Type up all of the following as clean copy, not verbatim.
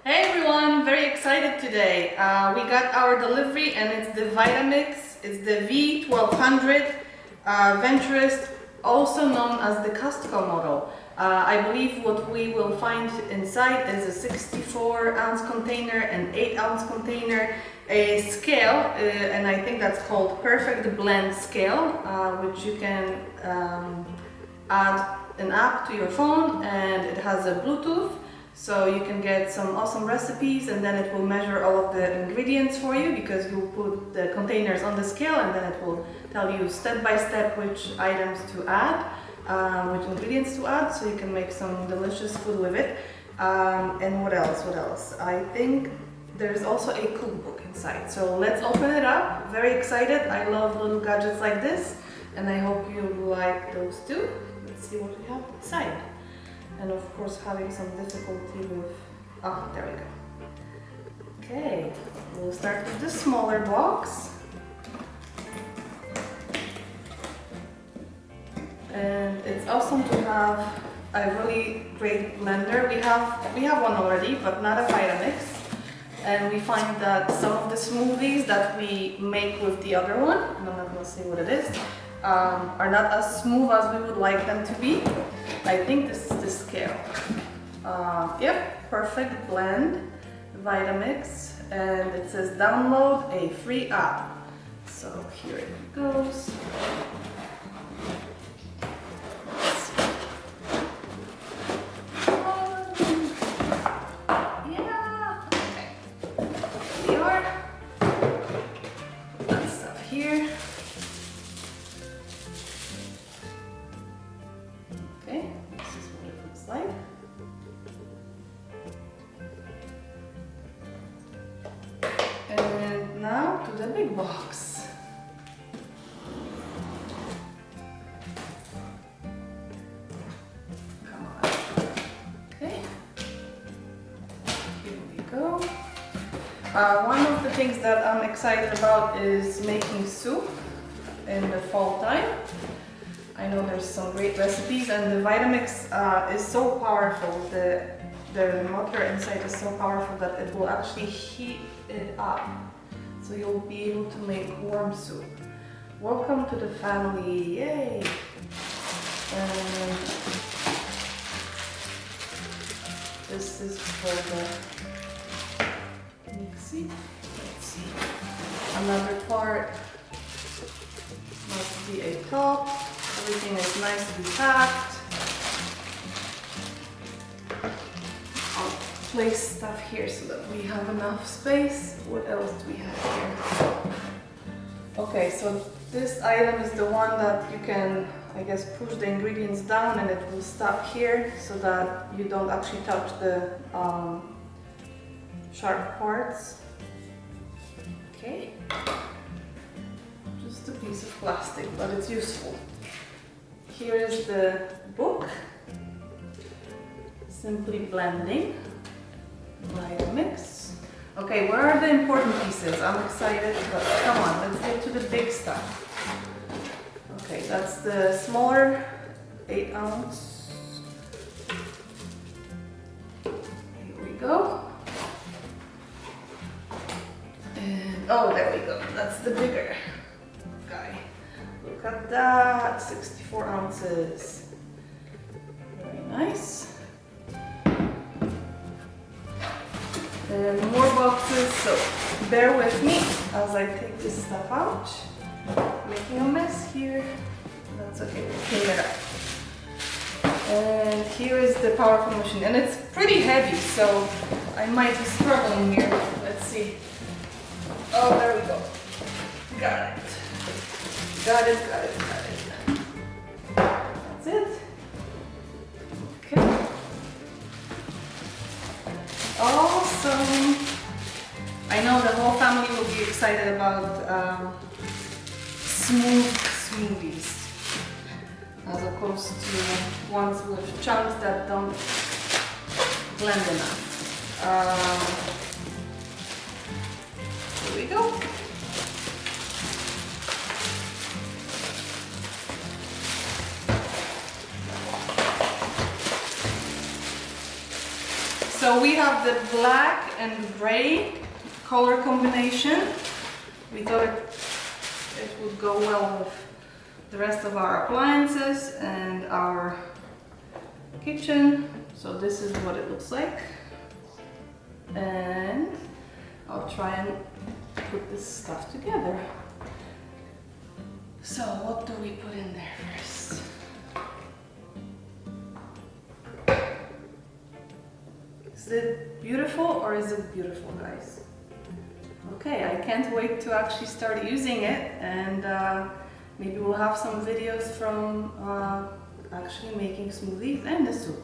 Hey everyone, very excited today. We got our delivery and it's the Vitamix, it's the V1200 Venturist, also known as the Costco model. I believe what we will find inside is a 64-ounce container, an 8-ounce container, a scale, and I think that's called Perfect Blend Scale, which you can add an app to your phone, and it has a Bluetooth. So you can get some awesome recipes, and then it will measure all of the ingredients for you because you put the containers on the scale, and then it will tell you step by step which items to add, which ingredients to add, so you can make some delicious food with it. And what else? I think there's also a cookbook inside. So let's open it up. Very excited. I love little gadgets like this, and I hope you like those too. Let's see what we have inside. And of course having some difficulty with, there we go. Okay, we'll start with the smaller box. And it's awesome to have a really great blender. We have one already, but not a Vitamix. And we find that some of the smoothies that we make with the other one, and I'm not gonna say what it is, are not as smooth as we would like them to be. I think this is the scale. Yep, Perfect Blend Vitamix, and it says download a free app. So here it goes. Yeah, okay. Here we are. Put that stuff here. Okay, this is what it looks like. And now to the big box. Come on. Okay. Here we go. One of the things that I'm excited about is making soup in the fall time. I know there's some great recipes, and the Vitamix is so powerful. The motor inside is so powerful that it will actually heat it up. So you'll be able to make warm soup. Welcome to the family, yay! And this is for the mixie. Let's see. Another part must be a top. Everything is nicely packed. I'll place stuff here so that we have enough space. What else do we have here? Okay, so this item is the one that you can, I guess, push the ingredients down and it will stop here so that you don't actually touch the sharp parts. Okay. Just a piece of plastic, but it's useful. Here is the book, Simply Blending, Vitamix. Okay, where are the important pieces? I'm excited, but come on, let's get to the big stuff. Okay, that's the smaller 8-ounce. Here we go. And, oh, there we go, that's the bigger guy. Look at that, 64 ounces. Very nice. And more boxes, so bear with me as I take this stuff out. Making a mess here. That's okay, we'll clean it up. And here is the powerful machine, and it's pretty heavy, so I might be struggling here. Let's see. Oh, there we go. Got it. Got it. That's it. Okay. Awesome. I know the whole family will be excited about smooth smoothies as opposed to ones with chunks that don't blend enough. Here we go. So we have the black and gray color combination. We thought it would go well with the rest of our appliances and our kitchen. So this is what it looks like. And I'll try and put this stuff together. So what do we put in there first? Is it beautiful or is it beautiful, guys? Okay, I can't wait to actually start using it, and maybe we'll have some videos from actually making smoothies and the soup.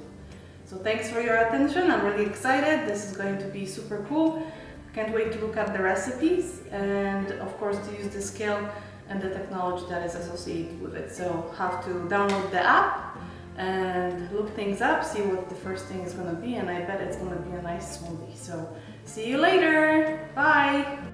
So thanks for your attention. I'm really excited. This is going to be super cool. I can't wait to look at the recipes and of course to use the scale and the technology that is associated with it. So have to download the app and look things up, see what the first thing is going to be, and I bet it's going to be a nice smoothie. So see you later. Bye.